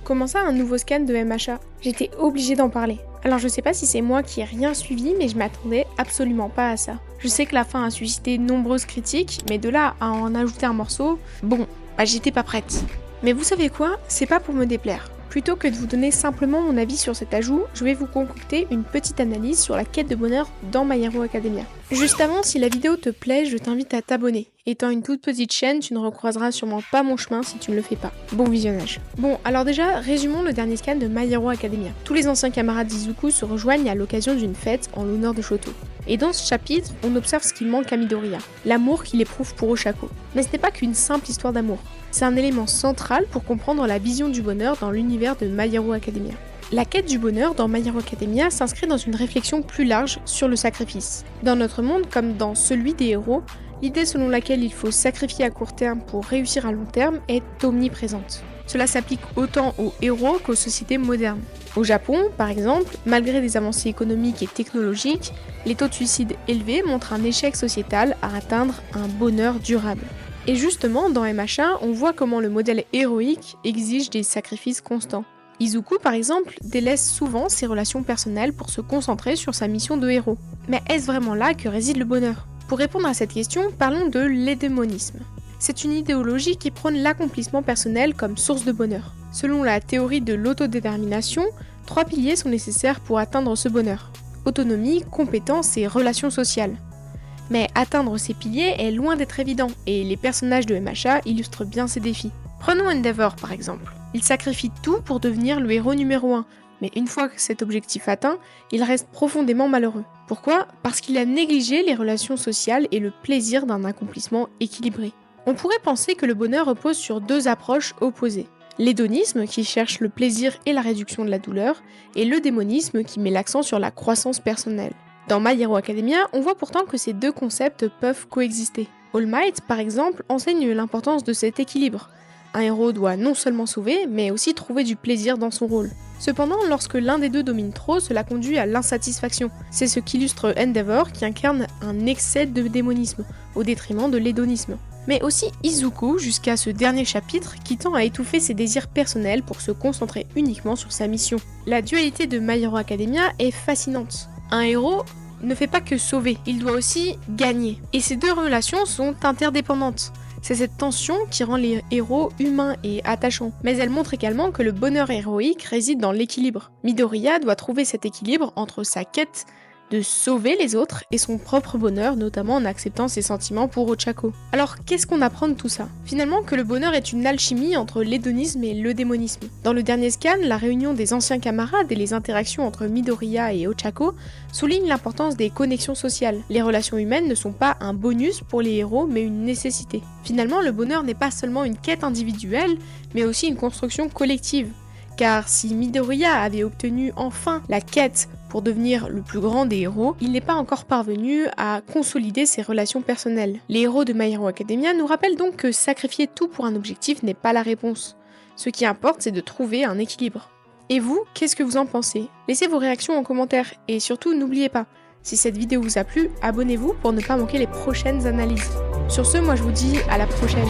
Comment ça, un nouveau scan de MHA? J'étais obligée d'en parler. Alors je sais pas si c'est moi qui ai rien suivi, mais je m'attendais absolument pas à ça. Je sais que la fin a suscité de nombreuses critiques, mais de là à en ajouter un morceau, bon, j'étais pas prête. Mais vous savez quoi? C'est pas pour me déplaire. Plutôt que de vous donner simplement mon avis sur cet ajout, je vais vous concocter une petite analyse sur la quête de bonheur dans My Hero Academia. Juste avant, si la vidéo te plaît, je t'invite à t'abonner. Étant une toute petite chaîne, tu ne recroiseras sûrement pas mon chemin si tu ne le fais pas. Bon visionnage. Bon, alors déjà, résumons le dernier scan de My Hero Academia. Tous les anciens camarades d'Izuku se rejoignent à l'occasion d'une fête en l'honneur de Shoto. Et dans ce chapitre, on observe ce qui manque à Midoriya, l'amour qu'il éprouve pour Ochako. Mais ce n'est pas qu'une simple histoire d'amour. C'est un élément central pour comprendre la vision du bonheur dans l'univers de My Hero Academia. La quête du bonheur dans My Hero Academia s'inscrit dans une réflexion plus large sur le sacrifice. Dans notre monde, comme dans celui des héros, l'idée selon laquelle il faut sacrifier à court terme pour réussir à long terme est omniprésente. Cela s'applique autant aux héros qu'aux sociétés modernes. Au Japon, par exemple, malgré des avancées économiques et technologiques, les taux de suicide élevés montrent un échec sociétal à atteindre un bonheur durable. Et justement, dans MHA, on voit comment le modèle héroïque exige des sacrifices constants. Izuku, par exemple, délaisse souvent ses relations personnelles pour se concentrer sur sa mission de héros. Mais est-ce vraiment là que réside le bonheur? Pour répondre à cette question, parlons de l'hédémonisme. C'est une idéologie qui prône l'accomplissement personnel comme source de bonheur. Selon la théorie de l'autodétermination, 3 piliers sont nécessaires pour atteindre ce bonheur. Autonomie, compétence et relations sociales. Mais atteindre ces piliers est loin d'être évident, et les personnages de MHA illustrent bien ces défis. Prenons Endeavor par exemple. Il sacrifie tout pour devenir le héros numéro 1, mais une fois que cet objectif atteint, il reste profondément malheureux. Pourquoi? Parce qu'il a négligé les relations sociales et le plaisir d'un accomplissement équilibré. On pourrait penser que le bonheur repose sur 2 approches opposées. L'hédonisme qui cherche le plaisir et la réduction de la douleur, et le démonisme qui met l'accent sur la croissance personnelle. Dans My Hero Academia, on voit pourtant que ces 2 concepts peuvent coexister. All Might, par exemple, enseigne l'importance de cet équilibre. Un héros doit non seulement sauver, mais aussi trouver du plaisir dans son rôle. Cependant, lorsque l'un des 2 domine trop, cela conduit à l'insatisfaction. C'est ce qu'illustre Endeavor qui incarne un excès de démonisme, au détriment de l'hédonisme. Mais aussi Izuku, jusqu'à ce dernier chapitre, qui tend à étouffer ses désirs personnels pour se concentrer uniquement sur sa mission. La dualité de My Hero Academia est fascinante. Un héros ne fait pas que sauver, il doit aussi gagner. Et ces 2 relations sont interdépendantes. C'est cette tension qui rend les héros humains et attachants. Mais elle montre également que le bonheur héroïque réside dans l'équilibre. Midoriya doit trouver cet équilibre entre sa quête de sauver les autres et son propre bonheur, notamment en acceptant ses sentiments pour Ochako. Alors qu'est-ce qu'on apprend de tout ça? Finalement que le bonheur est une alchimie entre l'hédonisme et le démonisme. Dans le dernier scan, la réunion des anciens camarades et les interactions entre Midoriya et Ochako soulignent l'importance des connexions sociales. Les relations humaines ne sont pas un bonus pour les héros, mais une nécessité. Finalement, le bonheur n'est pas seulement une quête individuelle, mais aussi une construction collective. Car si Midoriya avait obtenu enfin la quête pour devenir le plus grand des héros, il n'est pas encore parvenu à consolider ses relations personnelles. Les héros de My Hero Academia nous rappellent donc que sacrifier tout pour un objectif n'est pas la réponse. Ce qui importe, c'est de trouver un équilibre. Et vous, qu'est-ce que vous en pensez? Laissez vos réactions en commentaire, et surtout n'oubliez pas, si cette vidéo vous a plu, abonnez-vous pour ne pas manquer les prochaines analyses. Sur ce, moi je vous dis à la prochaine.